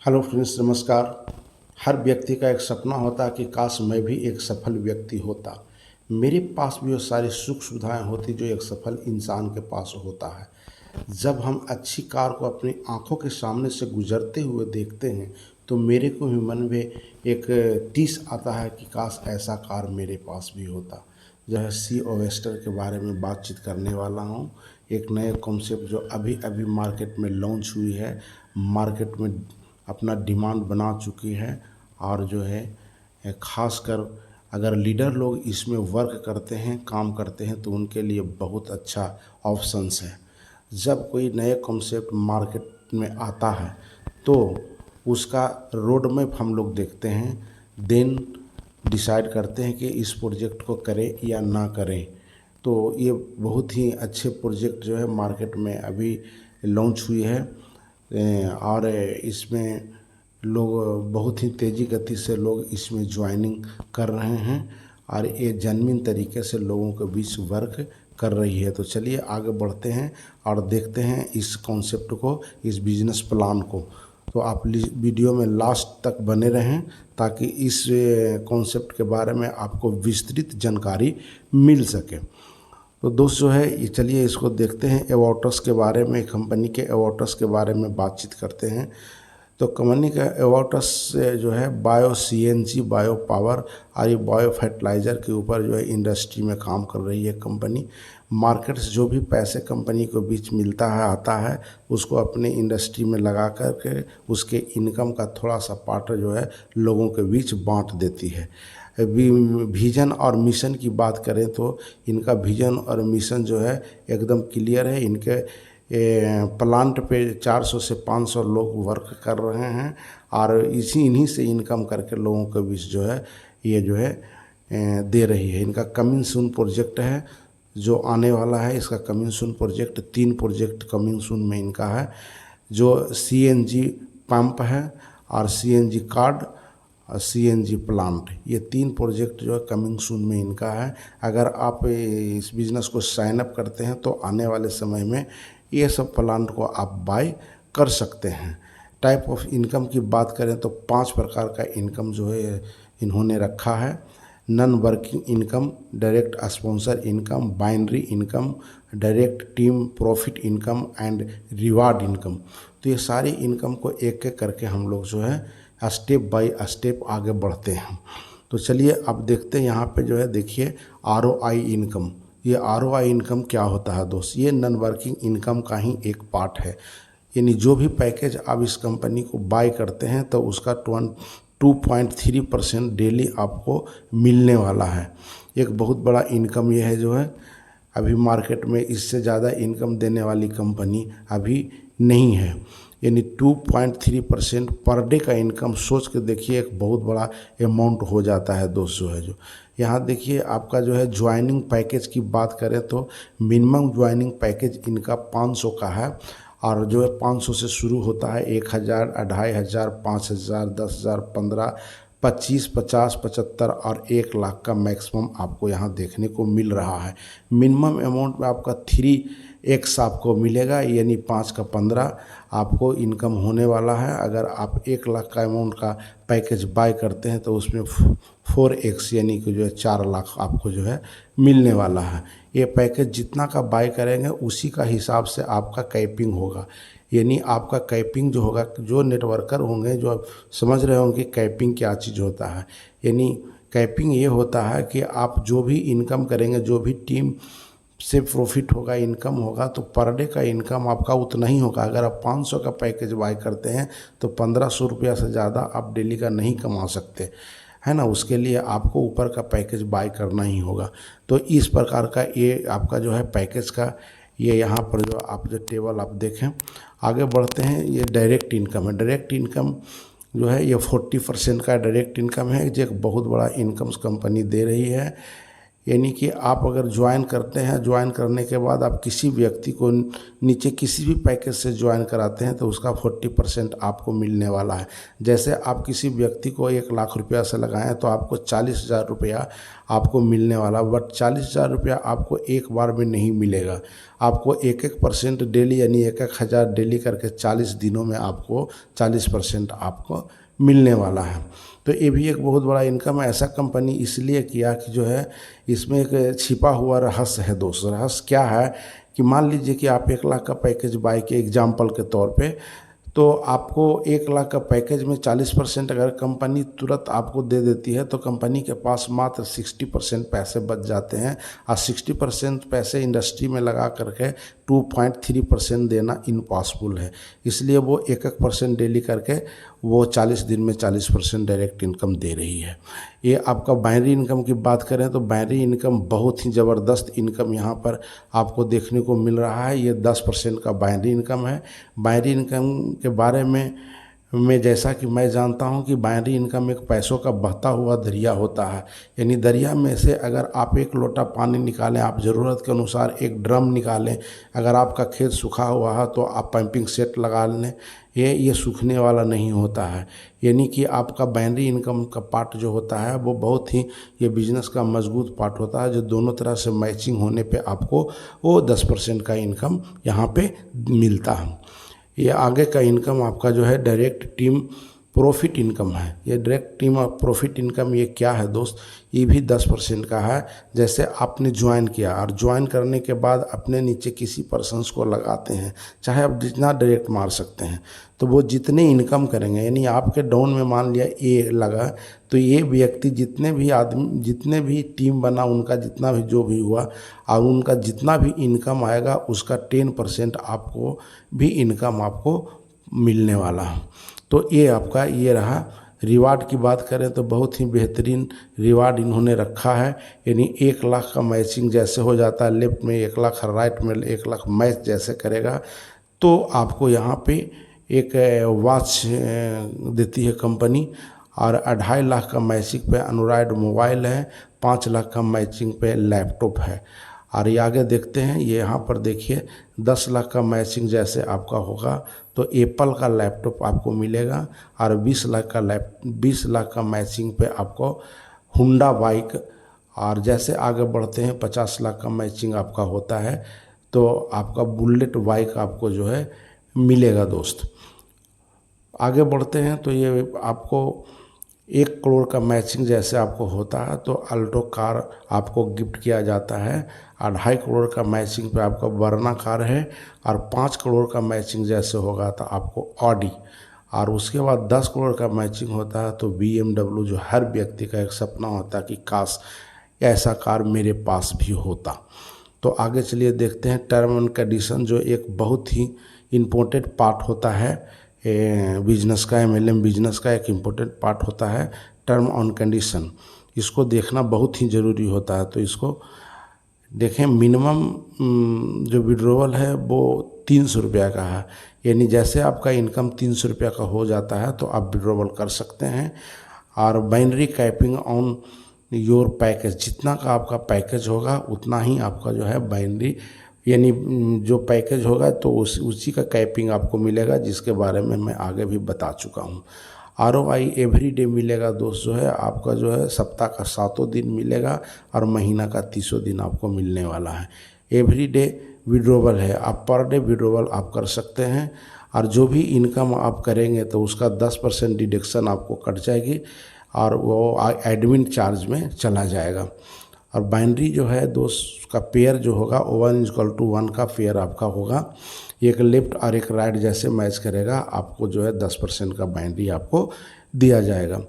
Hello friends, नमस्कार। हर व्यक्ति का एक सपना होता है कि काश मैं भी एक सफल व्यक्ति होता। मेरे पास भी वो सारी सुख सुविधाएं होती जो एक सफल इंसान के पास होता है। जब हम अच्छी कार को अपनी आंखों के सामने से गुजरते हुए देखते हैं तो मेरे को भी मन में एक टीस आता है कि काश ऐसा कार मेरे पास भी होता। जो है सी ओवेस्टर के बारे में बातचीत करने वाला हूँ। एक नए कॉन्सेप्ट जो अभी अभी मार्केट में लॉन्च हुई है, मार्केट में अपना डिमांड बना चुकी है। और जो है ख़ासकर अगर लीडर लोग इसमें वर्क करते हैं, काम करते हैं, तो उनके लिए बहुत अच्छा ऑप्शंस है। जब कोई नए कॉन्सेप्ट मार्केट में आता है तो उसका रोड मैप हम लोग देखते हैं, देन डिसाइड करते हैं कि इस प्रोजेक्ट को करें या ना करें। तो ये बहुत ही अच्छे प्रोजेक्ट जो है मार्केट में अभी लॉन्च हुई है। और इसमें लोग बहुत ही तेज़ी गति से लोग इसमें ज्वाइनिंग कर रहे हैं और ये जेन्युइन तरीके से लोगों के बीच वर्क कर रही है। तो चलिए आगे बढ़ते हैं और देखते हैं इस कॉन्सेप्ट को, इस बिजनेस प्लान को। तो आप वीडियो में लास्ट तक बने रहें ताकि इस कॉन्सेप्ट के बारे में आपको विस्तृत जानकारी मिल सके। तो दोस्त जो है ये चलिए इसको देखते हैं। एवोटस के बारे में, कंपनी के एवोटस के बारे में बातचीत करते हैं। तो कंपनी का एवोटस जो है बायो सीएनजी, बायो पावर और ये बायो फर्टिलाइज़र के ऊपर जो है इंडस्ट्री में काम कर रही है कंपनी। मार्केट से जो भी पैसे कंपनी को बीच मिलता है, आता है, उसको अपने इंडस्ट्री में लगा करके उसके इनकम का थोड़ा सा पार्ट जो है लोगों के बीच बांट देती है। विजन और मिशन की बात करें तो इनका विजन और मिशन जो है एकदम क्लियर है। इनके प्लांट पे 400 से 500 लोग वर्क कर रहे हैं और इन्हीं से इनकम करके लोगों के बीच जो है ये जो है दे रही है। इनका कमिंग सून प्रोजेक्ट है जो आने वाला है। इसका coming soon project 3 project coming soon में इनका है, जो सीएनजी पंप है और सीएनजी कार्ड और सीएनजी प्लांट। ये 3 प्रोजेक्ट जो है कमिंग सून में इनका है। अगर आप इस बिज़नेस को साइन अप करते हैं तो आने वाले समय में ये सब प्लांट को आप बाय कर सकते हैं। टाइप ऑफ इनकम की बात करें तो 5 प्रकार का इनकम जो है इन्होंने रखा है। Non working income, direct sponsor income, binary income, direct team profit income and reward income. तो ये सारी इनकम को एक एक करके हम लोग जो है स्टेप बाय स्टेप आगे बढ़ते हैं। तो चलिए अब देखते हैं यहाँ पे जो है देखिए आरओआई इनकम। ये आरओआई इनकम क्या होता है दोस्त? ये नॉन वर्किंग इनकम का ही एक पार्ट है। यानी जो भी पैकेज आप इस कंपनी को बाय करते हैं तो उसका 2.3% डेली आपको मिलने वाला है। एक बहुत बड़ा इनकम ये है जो है अभी मार्केट में इससे ज़्यादा इनकम देने वाली कंपनी अभी नहीं है। यानी 2.3% पर डे का इनकम सोच के देखिए, एक बहुत बड़ा अमाउंट हो जाता है दोस्त। जो है जो यहाँ देखिए आपका जो है ज्वाइनिंग पैकेज की बात करें तो मिनिमम ज्वाइनिंग पैकेज इनका 500 का है और जो है 500 से शुरू होता है। 1000, 2500, 5000, 10,000, 15, 25, 50, 75 और 1 लाख का मैक्सिमम आपको यहाँ देखने को मिल रहा है। मिनिमम अमाउंट में आपका 3x आपको मिलेगा, यानी 5 का 15 आपको इनकम होने वाला है। अगर आप 1 लाख का अमाउंट का पैकेज बाय करते हैं तो उसमें 4x यानी कि जो है 4 लाख आपको जो है मिलने वाला है। ये पैकेज जितना का बाय करेंगे उसी का हिसाब से आपका कैपिंग होगा। यानी आपका कैपिंग जो होगा, जो नेटवर्कर होंगे जो आप समझ रहे होंगे कैपिंग क्या चीज़ होता है। यानी कैपिंग ये होता है कि आप जो भी इनकम करेंगे, जो भी टीम से प्रॉफिट होगा, इनकम होगा, तो पर डे का इनकम आपका उतना ही होगा। अगर आप 500 का पैकेज बाय करते हैं तो 1500 रुपया से ज़्यादा आप डेली का नहीं कमा सकते, है ना। उसके लिए आपको ऊपर का पैकेज बाय करना ही होगा। तो इस प्रकार का ये आपका जो है पैकेज का ये यहाँ पर जो आप जो टेबल आप देखें। आगे बढ़ते हैं। ये डायरेक्ट इनकम है। डायरेक्ट इनकम जो है ये 40% का डायरेक्ट इनकम है, जो एक बहुत बड़ा इनकम कंपनी दे रही है। यानी कि आप अगर ज्वाइन करते हैं, ज्वाइन करने के बाद आप किसी व्यक्ति को नीचे किसी भी पैकेज से ज्वाइन कराते हैं तो उसका 40% आपको मिलने वाला है। जैसे आप किसी व्यक्ति को 1 लाख रुपया से लगाएं तो आपको 40,000 रुपया आपको मिलने वाला, बट 40,000 रुपया आपको एक बार में नहीं मिलेगा। आपको 1% डेली, यानी 1,000 डेली करके 40 दिनों में आपको 40% आपको मिलने वाला है। तो ये भी एक बहुत बड़ा इनकम है। ऐसा कंपनी इसलिए किया कि जो है इसमें एक छिपा हुआ रहस्य है दोस्त। रहस्य क्या है कि मान लीजिए कि आप 1 लाख का पैकेज बाय के एग्जाम्पल के तौर पे, तो आपको 1 लाख का पैकेज में 40% अगर कंपनी तुरंत आपको दे देती है तो कंपनी के पास मात्र 60% पैसे बच जाते हैं, और 60% पैसे इंडस्ट्री में लगा करके 2.3% देना इम्पॉसिबल है। इसलिए वो 1% डेली करके वो 40 दिन में 40% डायरेक्ट इनकम दे रही है। ये आपका बाइनरी इनकम की बात करें तो बाइनरी इनकम बहुत ही ज़बरदस्त इनकम यहाँ पर आपको देखने को मिल रहा है। ये 10% का बाइनरी इनकम है। बाइनरी इनकम के बारे में जैसा कि मैं जानता हूँ कि बाइनरी इनकम एक पैसों का बहता हुआ दरिया होता है। यानी दरिया में से अगर आप 1 लोटा पानी निकालें, आप ज़रूरत के अनुसार 1 ड्रम निकालें, अगर आपका खेत सूखा हुआ है तो आप पंपिंग सेट लगा लें, ये सूखने वाला नहीं होता है। यानी कि आपका बाइनरी इनकम का पार्ट जो होता है वो बहुत ही ये बिजनेस का मजबूत पार्ट होता है, जो दोनों तरह से मैचिंग होने पे आपको वो 10% का इनकम यहाँ पे मिलता है। ये आगे का इनकम आपका जो है डायरेक्ट टीम प्रॉफिट इनकम है। ये direct team of profit income ये क्या है दोस्त, ये भी 10% का है। जैसे आपने ज्वाइन किया और ज्वाइन करने के बाद अपने नीचे किसी पर्सन्स को लगाते हैं, चाहे आप जितना डायरेक्ट मार सकते हैं, तो वो जितने इनकम करेंगे, यानी आपके डाउन में मान लिया ए लगा, तो ये व्यक्ति जितने भी आदमी, जितने भी टीम बना, उनका जितना भी जो भी हुआ और उनका जितना भी इनकम आएगा उसका 10% आपको भी इनकम आपको मिलने वाला है। तो ये आपका ये रहा। रिवार्ड की बात करें तो बहुत ही बेहतरीन रिवार्ड इन्होंने रखा है। यानी 1 लाख का मैचिंग जैसे हो जाता है, लेफ्ट में 1 लाख, राइट में 1 लाख मैच जैसे करेगा, तो आपको यहाँ पे एक वॉच देती है कंपनी, और 2.5 लाख का मैचिंग पे एंड्रॉयड मोबाइल है, 5 लाख का मैचिंग पे लैपटॉप है। और ये आगे देखते हैं, ये यहाँ पर देखिए 10 लाख का मैचिंग जैसे आपका होगा तो एप्पल का लैपटॉप आपको मिलेगा, और 20 लाख का मैचिंग पे आपको हुंडा बाइक, और जैसे आगे बढ़ते हैं 50 लाख का मैचिंग आपका होता है तो आपका बुलेट बाइक आपको जो है मिलेगा दोस्त। आगे बढ़ते हैं तो ये आपको 1 करोड़ का मैचिंग जैसे आपको होता है तो अल्टो कार आपको गिफ्ट किया जाता है, और 2.5 करोड़ का मैचिंग पे आपका वरना कार है, और 5 करोड़ का मैचिंग जैसे होगा तो आपको ऑडी, और उसके बाद 10 करोड़ का मैचिंग होता है तो BMW, जो हर व्यक्ति का एक सपना होता है कि काश ऐसा कार मेरे पास भी होता। तो आगे चलिए देखते हैं टर्म एंड कंडीशन, जो एक बहुत ही इम्पोर्टेंट पार्ट होता है बिजनेस का। MLM बिजनेस का एक इम्पोर्टेंट पार्ट होता है टर्म एंड कंडीशन। इसको देखना बहुत ही ज़रूरी होता है। तो इसको देखें। मिनिमम जो विड्रॉवल है वो 300 रुपया का है, यानी जैसे आपका इनकम 300 रुपया का हो जाता है तो आप विड्रॉवल कर सकते हैं। और binary capping on your package, जितना का आपका पैकेज होगा उतना ही आपका जो है बाइनरी, यानी जो पैकेज होगा तो उसी का कैपिंग आपको मिलेगा, जिसके बारे में मैं आगे भी बता चुका हूँ। ROI एवरी डे मिलेगा दोस्त, जो है आपका जो है सप्ताह का 7 दिन मिलेगा और महीना का 30 दिन आपको मिलने वाला है। एवरी डे विड्रॉवल है, आप पर डे विड्रॉवल आप कर सकते हैं, और जो भी इनकम आप करेंगे तो उसका 10% डिडक्शन आपको कट जाएगी और वो एडमिन चार्ज में चला जाएगा। और बाइनरी जो है दोस्त का पेयर जो होगा 1:1 का पेयर आपका होगा, एक लेफ्ट और एक राइट जैसे मैच करेगा, आपको जो है 10% का बाइनरी आपको दिया जाएगा।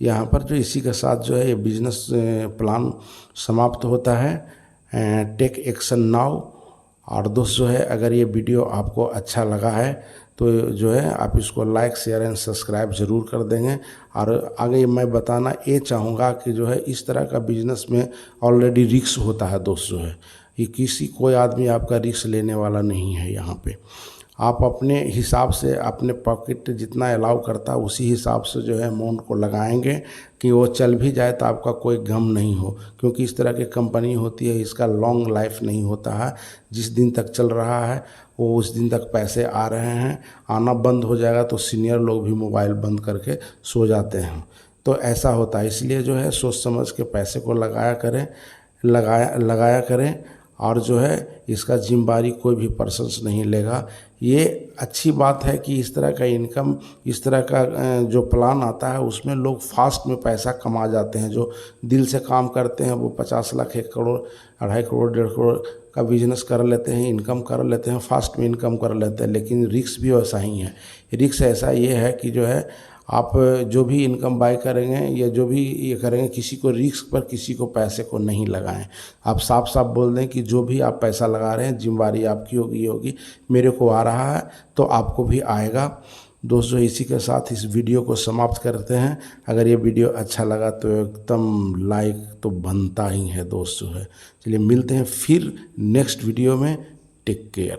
यहाँ पर जो इसी के साथ जो है ये बिजनेस प्लान समाप्त होता है। Take action now. और दोस्त जो है अगर ये वीडियो आपको अच्छा लगा है तो जो है आप इसको लाइक, शेयर एंड सब्सक्राइब ज़रूर कर देंगे। और आगे मैं बताना ये चाहूँगा कि जो है इस तरह का बिजनेस में ऑलरेडी रिस्क होता है दोस्त, जो है ये कोई आदमी आपका रिस्क लेने वाला नहीं है यहाँ पे। आप अपने हिसाब से अपने पॉकेट जितना अलाउ करता है उसी हिसाब से जो है अमाउंट को लगाएंगे कि वो चल भी जाए तो आपका कोई गम नहीं हो, क्योंकि इस तरह की कंपनी होती है, इसका लॉन्ग लाइफ नहीं होता है। जिस दिन तक चल रहा है वो उस दिन तक पैसे आ रहे हैं, आना बंद हो जाएगा तो सीनियर लोग भी मोबाइल बंद करके सो जाते हैं। तो ऐसा होता है, इसलिए जो है सोच समझ के पैसे को लगाया करें। और जो है इसका जिम्मेदारी कोई भी पर्सन नहीं लेगा। ये अच्छी बात है कि इस तरह का इनकम, इस तरह का जो प्लान आता है उसमें लोग फास्ट में पैसा कमा जाते हैं। जो दिल से काम करते हैं वो 50 लाख, 1 करोड़, 2.5 करोड़, 1.5 करोड़ का बिजनेस कर लेते हैं, इनकम कर लेते हैं, फास्ट में इनकम कर लेते हैं। लेकिन रिस्क भी वैसा ही है। रिस्क ऐसा ये है कि जो है आप जो भी इनकम बाय करेंगे या जो भी ये करेंगे, किसी को रिस्क पर, किसी को पैसे को नहीं लगाएं। आप साफ साफ बोल दें कि जो भी आप पैसा लगा रहे हैं जिम्मेदारी आपकी होगी होगी, मेरे को आ रहा है तो आपको भी आएगा। दोस्तों इसी के साथ इस वीडियो को समाप्त करते हैं। अगर ये वीडियो अच्छा लगा तो एकदम लाइक तो बनता ही है दोस्तों है। चलिए मिलते हैं फिर नेक्स्ट वीडियो में। Take care.